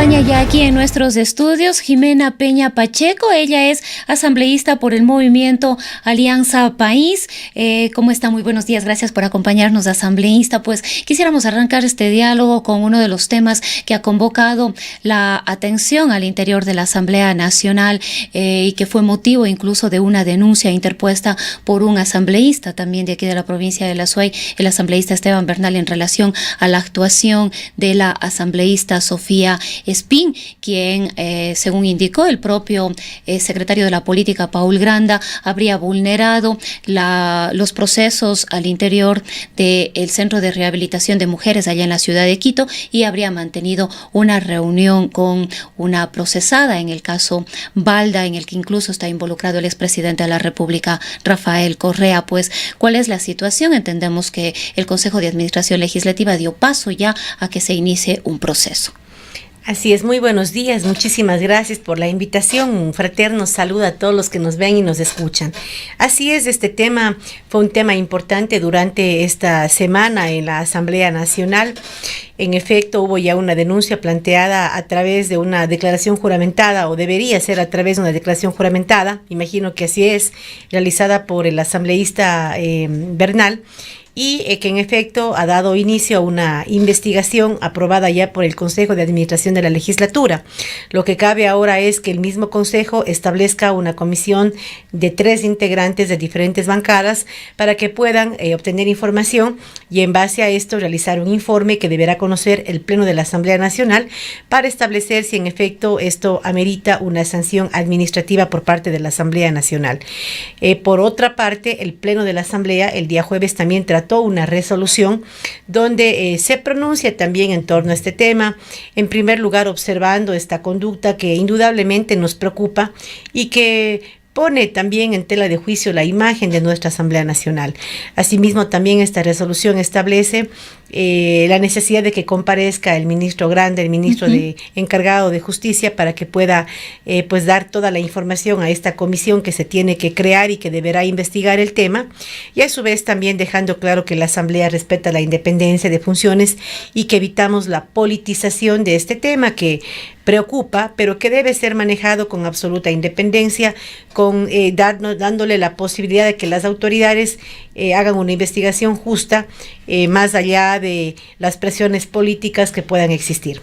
acompaña ya aquí en nuestros estudios Jimena Peña Pacheco. Ella es asambleísta por el movimiento Alianza País. ¿Cómo está? Muy buenos días. Gracias por acompañarnos, asambleísta. Pues quisiéramos arrancar este diálogo con uno de los temas que ha convocado la atención al interior de la Asamblea Nacional y que fue motivo incluso de una denuncia interpuesta por un asambleísta también de aquí de la provincia de La Suay, el asambleísta Esteban Bernal, en relación a la actuación de la asambleísta Sofía Espín, quien, según indicó el propio secretario de la Política, Paul Granda, habría vulnerado los procesos al interior del Centro de Rehabilitación de Mujeres allá en la ciudad de Quito y habría mantenido una reunión con una procesada en el caso Balda, en el que incluso está involucrado el expresidente de la República, Rafael Correa. Pues, ¿cuál es la situación? Entendemos que el Consejo de Administración Legislativa dio paso ya a que se inicie un proceso. Así es, muy buenos días, muchísimas gracias por la invitación, un fraterno saludo a todos los que nos ven y nos escuchan. Así es, este tema fue un tema importante durante esta semana en la Asamblea Nacional. En efecto, hubo ya una denuncia planteada a través de una declaración juramentada, o debería ser a través de una declaración juramentada, imagino que así es, realizada por el asambleísta Bernal, y que en efecto ha dado inicio a una investigación aprobada ya por el Consejo de Administración de la Legislatura. Lo que cabe ahora es que el mismo Consejo establezca una comisión de 3 integrantes de diferentes bancadas para que puedan obtener información y en base a esto realizar un informe que deberá conocer el Pleno de la Asamblea Nacional para establecer si en efecto esto amerita una sanción administrativa por parte de la Asamblea Nacional. Por otra parte, el Pleno de la Asamblea el día jueves también trató una resolución donde se pronuncia también en torno a este tema, en primer lugar observando esta conducta que indudablemente nos preocupa y que pone también en tela de juicio la imagen de nuestra Asamblea Nacional. Asimismo, también esta resolución establece la necesidad de que comparezca el ministro Granda, el ministro encargado de Justicia, para que pueda pues dar toda la información a esta comisión que se tiene que crear y que deberá investigar el tema, y a su vez también dejando claro que la Asamblea respeta la independencia de funciones y que evitamos la politización de este tema que preocupa, pero que debe ser manejado con absoluta independencia, con dándole la posibilidad de que las autoridades hagan una investigación justa, más allá de las presiones políticas que puedan existir.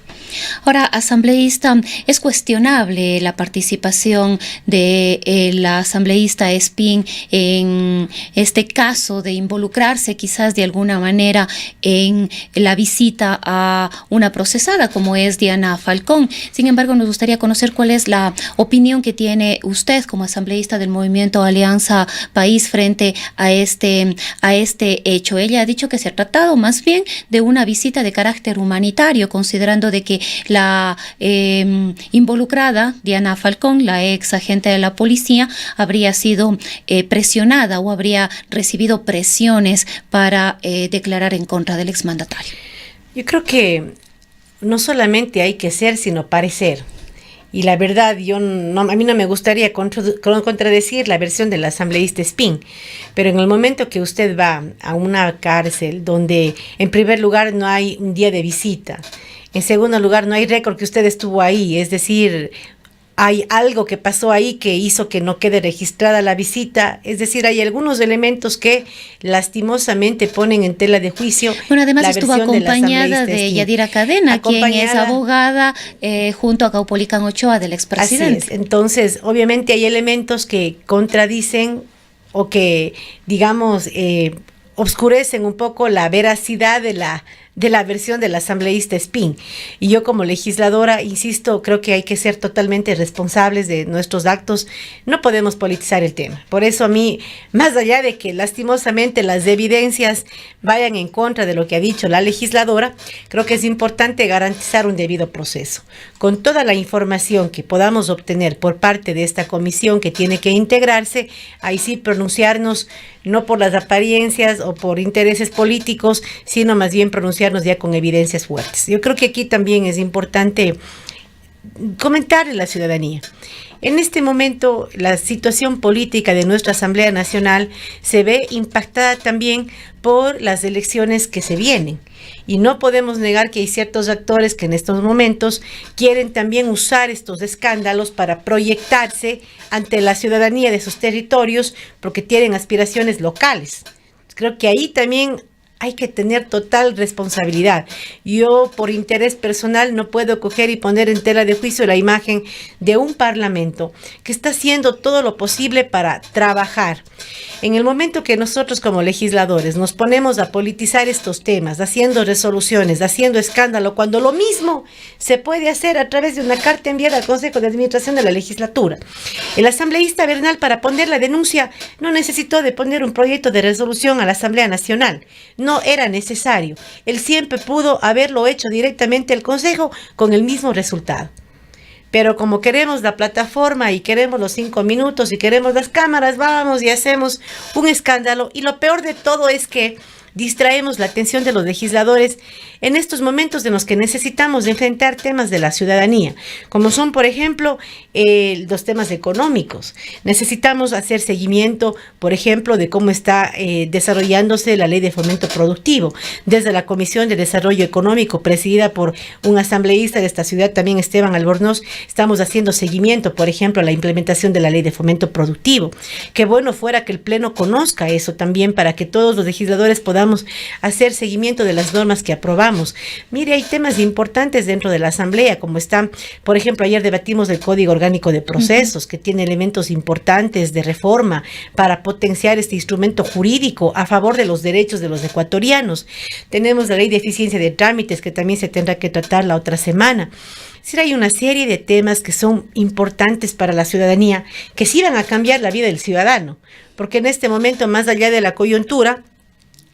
Ahora, asambleísta, es cuestionable la participación de la asambleísta Espín en este caso de involucrarse quizás de alguna manera en la visita a una procesada como es Diana Falcón. Sin embargo, nos gustaría conocer cuál es la opinión que tiene usted como asambleísta del movimiento Alianza País frente a este hecho. Ella ha dicho que se ha tratado más bien de una visita de carácter humanitario, considerando de que la involucrada, Diana Falcón, la ex agente de la policía, habría sido presionada o habría recibido presiones para declarar en contra del exmandatario. Yo creo que no solamente hay que ser, sino parecer. Y la verdad, a mí no me gustaría contradecir la versión del asambleísta Espín, pero en el momento que usted va a una cárcel donde en primer lugar no hay un día de visita, en segundo lugar no hay récord que usted estuvo ahí, es decir, hay algo que pasó ahí que hizo que no quede registrada la visita, es decir, hay algunos elementos que lastimosamente ponen en tela de juicio. Bueno, además estuvo acompañada de Yadira Cadena, quien es abogada junto a Caupolicán Ochoa del expresidente. Así es, entonces obviamente hay elementos que contradicen o que, digamos, obscurecen un poco la veracidad de la versión del asambleísta Espín. Y yo como legisladora, insisto, creo que hay que ser totalmente responsables de nuestros actos. No podemos politizar el tema. Por eso a mí, más allá de que lastimosamente las evidencias vayan en contra de lo que ha dicho la legisladora, creo que es importante garantizar un debido proceso. Con toda la información que podamos obtener por parte de esta comisión que tiene que integrarse, ahí sí pronunciarnos no por las apariencias o por intereses políticos, sino más bien pronunciarnos ya con evidencias fuertes. Yo creo que aquí también es importante comentar a la ciudadanía. En este momento, la situación política de nuestra Asamblea Nacional se ve impactada también por las elecciones que se vienen. Y no podemos negar que hay ciertos actores que en estos momentos quieren también usar estos escándalos para proyectarse ante la ciudadanía de sus territorios porque tienen aspiraciones locales. Creo que ahí también hay que tener total responsabilidad. Yo, por interés personal, no puedo coger y poner en tela de juicio la imagen de un parlamento que está haciendo todo lo posible para trabajar. En el momento que nosotros como legisladores nos ponemos a politizar estos temas, haciendo resoluciones, haciendo escándalo, cuando lo mismo se puede hacer a través de una carta enviada al Consejo de Administración de la legislatura. El asambleísta Bernal, para poner la denuncia, no necesitó de poner un proyecto de resolución a la Asamblea Nacional. No era necesario. Él siempre pudo haberlo hecho directamente al Consejo con el mismo resultado. Pero como queremos la plataforma y queremos los 5 minutos y queremos las cámaras, vamos y hacemos un escándalo. Y lo peor de todo es que distraemos la atención de los legisladores en estos momentos en los que necesitamos enfrentar temas de la ciudadanía, como son, por ejemplo, los temas económicos. Necesitamos hacer seguimiento, por ejemplo, de cómo está desarrollándose la Ley de Fomento Productivo. Desde la Comisión de Desarrollo Económico, presidida por un asambleísta de esta ciudad, también Esteban Albornoz, estamos haciendo seguimiento, por ejemplo, a la implementación de la Ley de Fomento Productivo. Qué bueno fuera que el Pleno conozca eso también para que todos los legisladores podamos hacer seguimiento de las normas que aprobamos. Mire, hay temas importantes dentro de la Asamblea, como están, por ejemplo, ayer debatimos el Código Orgánico de Procesos, que tiene elementos importantes de reforma para potenciar este instrumento jurídico a favor de los derechos de los ecuatorianos. Tenemos la Ley de Eficiencia de Trámites, que también se tendrá que tratar la otra semana. Sí, hay una serie de temas que son importantes para la ciudadanía, que sí van a cambiar la vida del ciudadano, porque en este momento, más allá de la coyuntura,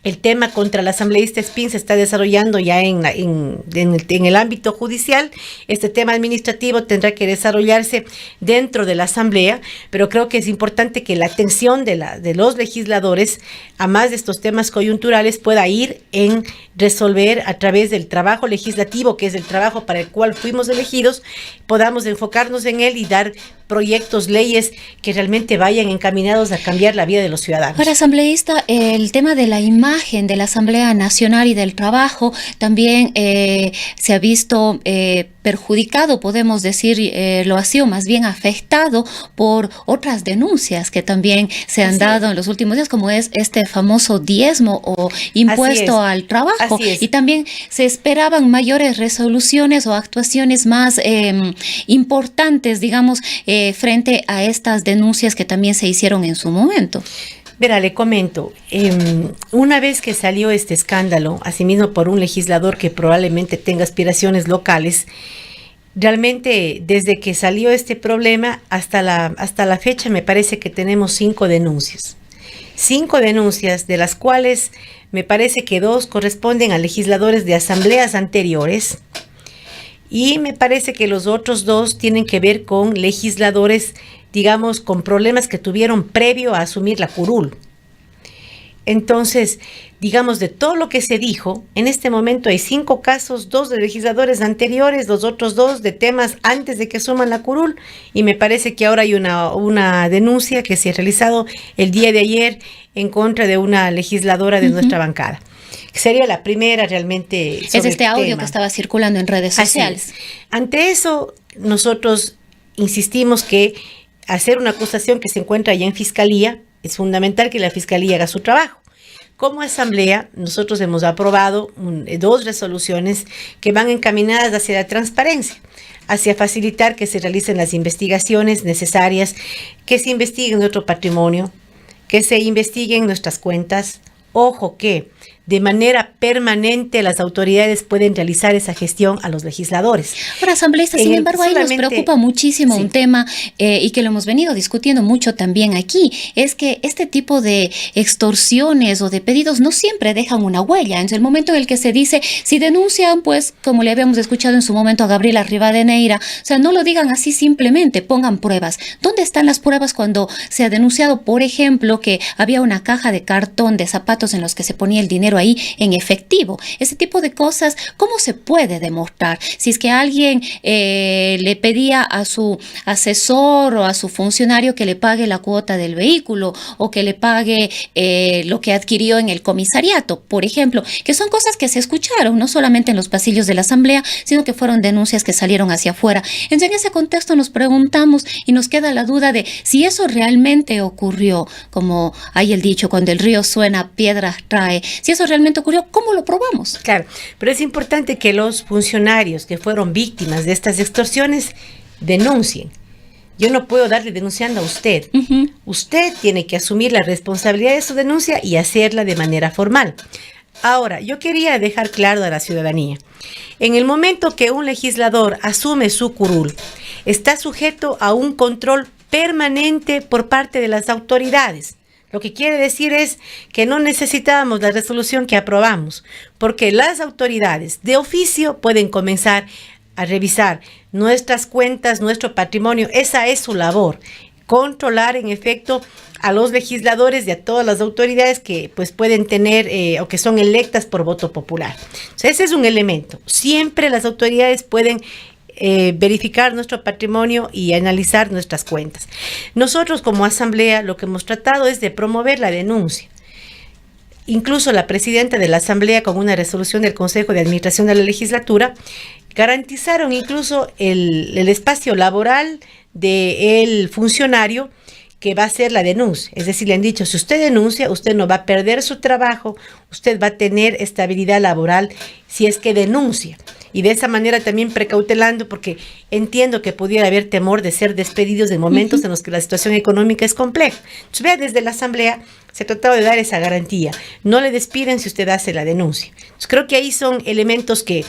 el tema contra la asambleísta Espín se está desarrollando ya en el ámbito judicial. Este tema administrativo tendrá que desarrollarse dentro de la asamblea, pero creo que es importante que la atención de los legisladores, a más de estos temas coyunturales, pueda ir en resolver a través del trabajo legislativo, que es el trabajo para el cual fuimos elegidos, podamos enfocarnos en él y dar proyectos, leyes que realmente vayan encaminados a cambiar la vida de los ciudadanos. Para asambleísta, el tema de la imagen de la Asamblea Nacional y del trabajo también se ha visto perjudicado, podemos decir, lo ha sido más bien afectado por otras denuncias que también se han dado en los últimos días, como es este famoso diezmo o impuesto al trabajo. Y también se esperaban mayores resoluciones o actuaciones más importantes, digamos, frente a estas denuncias que también se hicieron en su momento. Verá, le comento, una vez que salió este escándalo, asimismo por un legislador que probablemente tenga aspiraciones locales, realmente desde que salió este problema hasta la fecha me parece que tenemos 5 denuncias. 5 denuncias, de las cuales me parece que 2 corresponden a legisladores de asambleas anteriores, y me parece que los otros 2 tienen que ver con legisladores, digamos, con problemas que tuvieron previo a asumir la curul. Entonces, digamos, de todo lo que se dijo, en este momento hay 5 casos, 2 de legisladores anteriores, los otros 2 de temas antes de que asuman la curul, y me parece que ahora hay una denuncia que se ha realizado el día de ayer en contra de una legisladora de nuestra bancada. Sería la primera realmente sobre es este audio que estaba circulando en redes sociales. Ante eso, nosotros insistimos que hacer una acusación que se encuentra ya en Fiscalía, es fundamental que la Fiscalía haga su trabajo. Como Asamblea, nosotros hemos aprobado 2 resoluciones que van encaminadas hacia la transparencia, hacia facilitar que se realicen las investigaciones necesarias, que se investigue nuestro patrimonio, que se investiguen nuestras cuentas. Ojo que de manera permanente las autoridades pueden realizar esa gestión a los legisladores. Ahora, asambleísta, sin embargo, ahí nos preocupa muchísimo un tema y que lo hemos venido discutiendo mucho también aquí, es que este tipo de extorsiones o de pedidos no siempre dejan una huella. En el momento en el que se dice, si denuncian, pues, como le habíamos escuchado en su momento a Gabriela Rivadeneira, o sea, no lo digan así simplemente, pongan pruebas. ¿Dónde están las pruebas cuando se ha denunciado, por ejemplo, que había una caja de cartón de zapatos en los que se ponía el dinero ahí en efectivo. Ese tipo de cosas, ¿cómo se puede demostrar? Si es que alguien le pedía a su asesor o a su funcionario que le pague la cuota del vehículo o que le pague lo que adquirió en el comisariato, por ejemplo, que son cosas que se escucharon, no solamente en los pasillos de la Asamblea, sino que fueron denuncias que salieron hacia afuera. Entonces, en ese contexto nos preguntamos y nos queda la duda de si eso realmente ocurrió, como hay el dicho, cuando el río suena, piedras trae. Si eso realmente ocurrió, ¿cómo lo probamos? Claro, pero es importante que los funcionarios que fueron víctimas de estas extorsiones denuncien. Yo no puedo darle denunciando a usted. Usted tiene que asumir la responsabilidad de su denuncia y hacerla de manera formal. Ahora, yo quería dejar claro a la ciudadanía, en el momento que un legislador asume su curul, está sujeto a un control permanente por parte de las autoridades. Lo que quiere decir es que no necesitábamos la resolución que aprobamos, porque las autoridades de oficio pueden comenzar a revisar nuestras cuentas, nuestro patrimonio. Esa es su labor, controlar en efecto a los legisladores y a todas las autoridades que pues pueden tener o que son electas por voto popular. O sea, ese es un elemento. Siempre las autoridades pueden verificar nuestro patrimonio y analizar nuestras cuentas. Nosotros como Asamblea lo que hemos tratado es de promover la denuncia. Incluso la presidenta de la Asamblea, con una resolución del Consejo de Administración de la Legislatura, garantizaron incluso el espacio laboral del funcionario que va a hacer la denuncia. Es decir, le han dicho, si usted denuncia, usted no va a perder su trabajo, usted va a tener estabilidad laboral si es que denuncia. Y de esa manera también precautelando, porque entiendo que pudiera haber temor de ser despedidos en momentos en los que la situación económica es compleja. Entonces, vea, desde la Asamblea se ha tratado de dar esa garantía. No le despiden si usted hace la denuncia. Entonces, creo que ahí son elementos que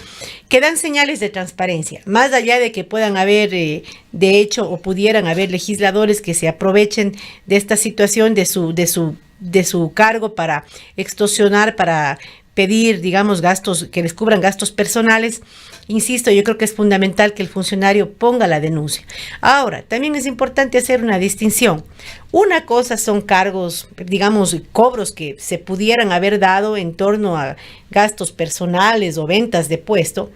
dan señales de transparencia. Más allá de que puedan haber, de hecho, o pudieran haber legisladores que se aprovechen de esta situación, de su cargo para extorsionar, para pedir, digamos, gastos, que les cubran gastos personales. Insisto, yo creo que es fundamental que el funcionario ponga la denuncia. Ahora, también es importante hacer una distinción. Una cosa son cargos, digamos, cobros que se pudieran haber dado en torno a gastos personales o ventas de puesto.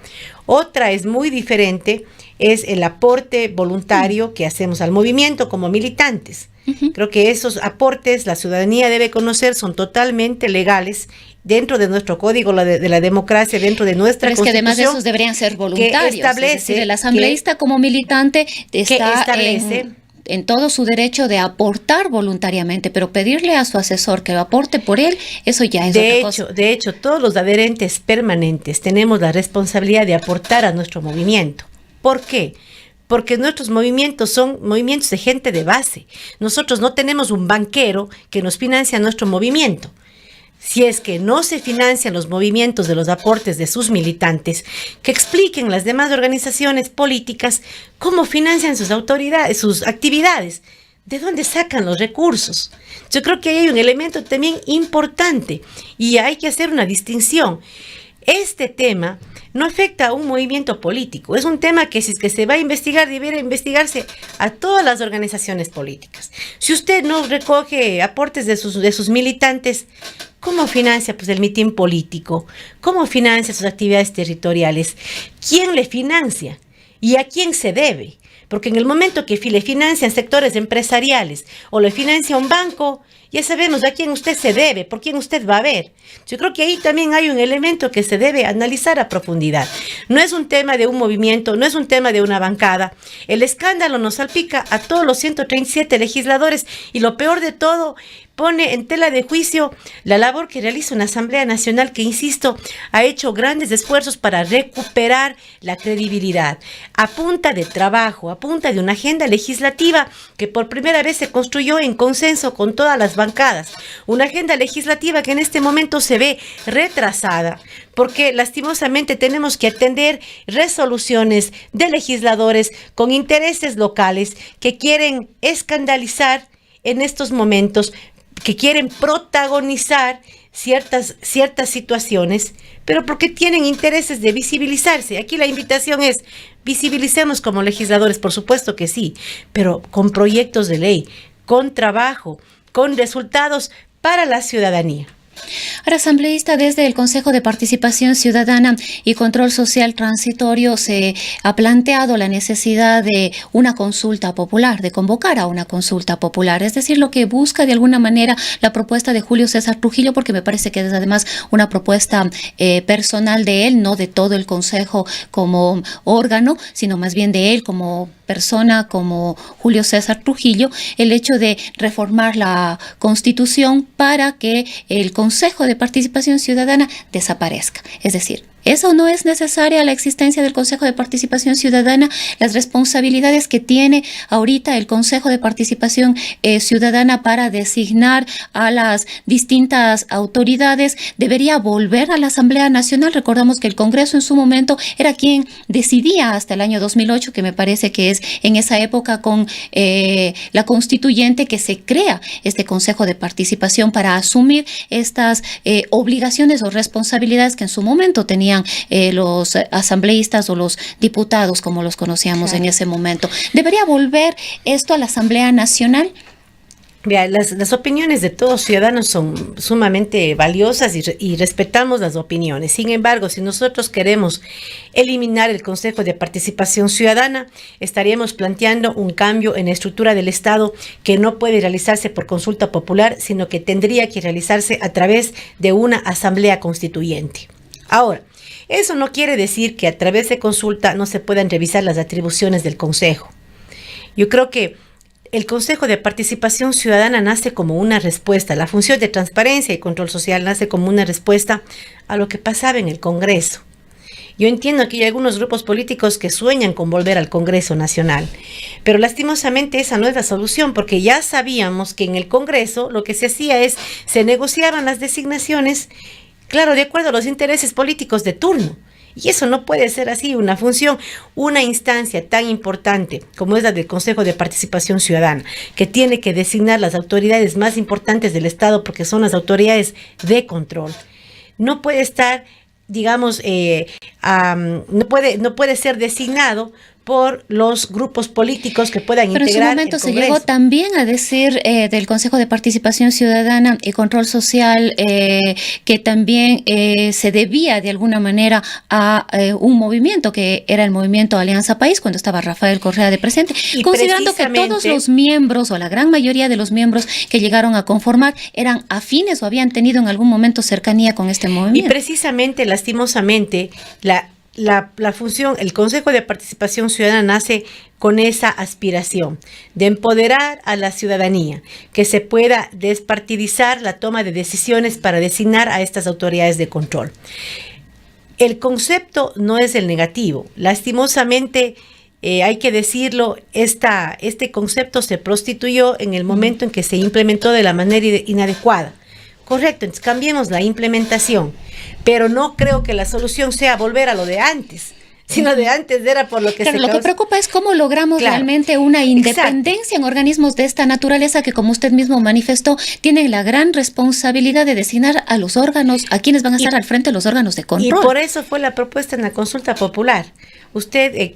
Otra es muy diferente, es el aporte voluntario que hacemos al movimiento como militantes. Creo que esos aportes la ciudadanía debe conocer, son totalmente legales dentro de nuestro código de la democracia, dentro de nuestra Constitución. Pero es que además de esos deberían ser voluntarios. Establece es decir, el asambleísta como militante está en todo su derecho de aportar voluntariamente, pero pedirle a su asesor que lo aporte por él, eso ya es otra cosa. De hecho, todos los adherentes permanentes tenemos la responsabilidad de aportar a nuestro movimiento. ¿Por qué? Porque nuestros movimientos son movimientos de gente de base. Nosotros no tenemos un banquero que nos financia nuestro movimiento. Si es que no se financian los movimientos de los aportes de sus militantes, que expliquen las demás organizaciones políticas cómo financian sus autoridades, sus actividades, de dónde sacan los recursos. Yo creo que hay un elemento también importante y hay que hacer una distinción. Este tema no afecta a un movimiento político, es un tema que si es que se va a investigar, debería investigarse a todas las organizaciones políticas. Si usted no recoge aportes de sus militantes, ¿cómo financia pues el mitin político? ¿Cómo financia sus actividades territoriales? ¿Quién le financia? ¿Y a quién se debe? Porque en el momento que le financian sectores empresariales o le financia un banco, ya sabemos a quién usted se debe, por quién usted va a ver. Yo creo que ahí también hay un elemento que se debe analizar a profundidad. No es un tema de un movimiento, no es un tema de una bancada. El escándalo nos salpica a todos los 137 legisladores y lo peor de todo, pone en tela de juicio la labor que realiza una Asamblea Nacional que, insisto, ha hecho grandes esfuerzos para recuperar la credibilidad, a punta de trabajo, a punta de una agenda legislativa que por primera vez se construyó en consenso con todas las bancadas. Una agenda legislativa que en este momento se ve retrasada, porque lastimosamente tenemos que atender resoluciones de legisladores con intereses locales que quieren escandalizar en estos momentos, que quieren protagonizar ciertas situaciones, pero porque tienen intereses de visibilizarse. Aquí la invitación es, visibilicemos como legisladores, por supuesto que sí, pero con proyectos de ley, con trabajo, con resultados para la ciudadanía. Ahora, asambleísta, desde el Consejo de Participación Ciudadana y Control Social Transitorio se ha planteado la necesidad de una consulta popular, de convocar a una consulta popular, es decir, lo que busca de alguna manera la propuesta de Julio César Trujillo, porque me parece que es además una propuesta personal de él, no de todo el Consejo como órgano, sino más bien de él como persona, como Julio César Trujillo, el hecho de reformar la Constitución para que el Consejo de Participación Ciudadana desaparezca. Es decir, eso no es necesaria la existencia del Consejo de Participación Ciudadana. Las responsabilidades que tiene ahorita el Consejo de Participación Ciudadana para designar a las distintas autoridades debería volver a la Asamblea Nacional. Recordamos que el Congreso en su momento era quien decidía hasta el año 2008, que me parece que es en esa época con la constituyente que se crea este Consejo de Participación para asumir estas obligaciones o responsabilidades que en su momento tenían los asambleístas o los diputados, como los conocíamos en ese momento. ¿Debería volver esto a la Asamblea Nacional? Mira, las opiniones de todos ciudadanos son sumamente valiosas y respetamos las opiniones. Sin embargo, si nosotros queremos eliminar el Consejo de Participación Ciudadana, estaríamos planteando un cambio en la estructura del Estado que no puede realizarse por consulta popular, sino que tendría que realizarse a través de una asamblea constituyente. Ahora, eso no quiere decir que a través de consulta no se puedan revisar las atribuciones del Consejo. Yo creo que el Consejo de Participación Ciudadana nace como una respuesta, la función de transparencia y control social nace como una respuesta a lo que pasaba en el Congreso. Yo entiendo que hay algunos grupos políticos que sueñan con volver al Congreso Nacional, pero lastimosamente esa no es la solución, porque ya sabíamos que en el Congreso lo que se hacía es, se negociaban las designaciones, claro, de acuerdo a los intereses políticos de turno. Y eso no puede ser así. Una función, una instancia tan importante como es la del Consejo de Participación Ciudadana, que tiene que designar las autoridades más importantes del Estado porque son las autoridades de control, no puede estar, digamos, no puede ser designado por los grupos políticos que puedan integrar el Congreso. Pero en su momento se llegó también a decir del Consejo de Participación Ciudadana y Control Social que también se debía de alguna manera a un movimiento que era el movimiento Alianza País cuando estaba Rafael Correa de presidente, considerando que todos los miembros o la gran mayoría de los miembros que llegaron a conformar eran afines o habían tenido en algún momento cercanía con este movimiento. Y precisamente, lastimosamente, la función, el Consejo de Participación Ciudadana nace con esa aspiración de empoderar a la ciudadanía, que se pueda despartidizar la toma de decisiones para designar a estas autoridades de control. El concepto no es el negativo, lastimosamente hay que decirlo, este concepto se prostituyó en el momento en que se implementó de la manera inadecuada. Correcto, entonces cambiemos la implementación, pero no creo que la solución sea volver a lo de antes, sino de antes era por lo que lo que preocupa es cómo logramos realmente una independencia en organismos de esta naturaleza que, como usted mismo manifestó, tienen la gran responsabilidad de designar a los órganos, a quienes van a estar al frente de los órganos de control. Y por eso fue la propuesta en la consulta popular. Usted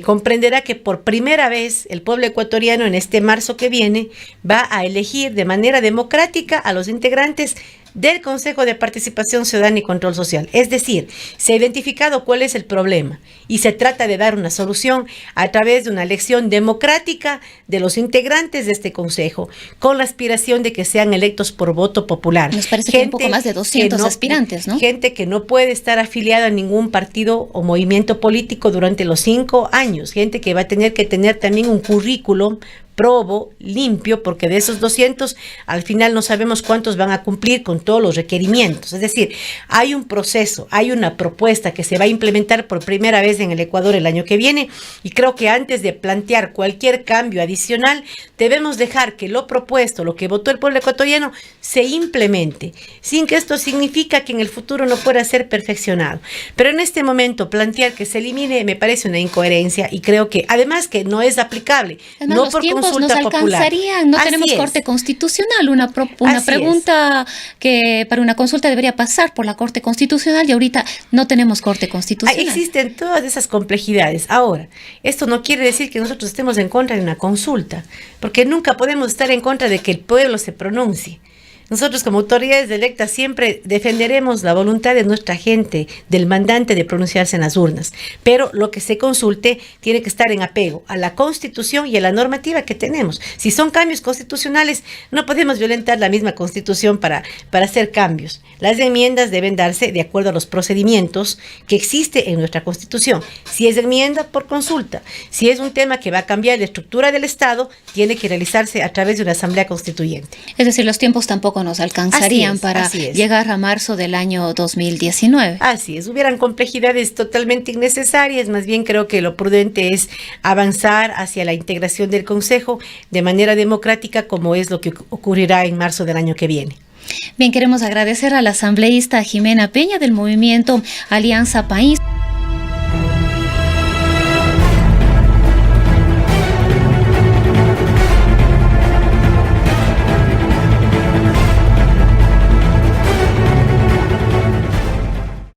comprenderá que por primera vez el pueblo ecuatoriano en este marzo que viene va a elegir de manera democrática a los integrantes del Consejo de Participación Ciudadana y Control Social. Es decir, se ha identificado cuál es el problema y se trata de dar una solución a través de una elección democrática de los integrantes de este Consejo, con la aspiración de que sean electos por voto popular. Nos parece que hay un poco más de 200 aspirantes, ¿no? Gente que no puede estar afiliada a ningún partido o movimiento político durante los 5 años, gente que va a tener que tener también un currículum probo, limpio, porque de esos 200 al final no sabemos cuántos van a cumplir con todos los requerimientos. Es decir, hay un proceso, hay una propuesta que se va a implementar por primera vez en el Ecuador el año que viene, y creo que antes de plantear cualquier cambio adicional debemos dejar que lo propuesto, lo que votó el pueblo ecuatoriano, se implemente, sin que esto significa que en el futuro no pueda ser perfeccionado. Pero en este momento plantear que se elimine me parece una incoherencia, y creo que además que no es aplicable, no por nos alcanzarían, no tenemos corte constitucional, una pregunta que para una consulta debería pasar por la Corte Constitucional y ahorita no tenemos corte constitucional. Existen todas esas complejidades. Ahora, esto no quiere decir que nosotros estemos en contra de una consulta, porque nunca podemos estar en contra de que el pueblo se pronuncie. Nosotros como autoridades electas siempre defenderemos la voluntad de nuestra gente, del mandante de pronunciarse en las urnas, pero lo que se consulte tiene que estar en apego a la Constitución y a la normativa que tenemos. Si son cambios constitucionales, no podemos violentar la misma Constitución para hacer cambios. Las enmiendas deben darse de acuerdo a los procedimientos que existe en nuestra Constitución. Si es enmienda, por consulta. Si es un tema que va a cambiar la estructura del Estado, tiene que realizarse a través de una asamblea constituyente. Es decir, los tiempos tampoco nos alcanzarían para llegar a marzo del año 2019. Así es, hubieran complejidades totalmente innecesarias. Más bien creo que lo prudente es avanzar hacia la integración del Consejo de manera democrática, como es lo que ocurrirá en marzo del año que viene. Bien, queremos agradecer a la asambleísta Jimena Peña del movimiento Alianza País.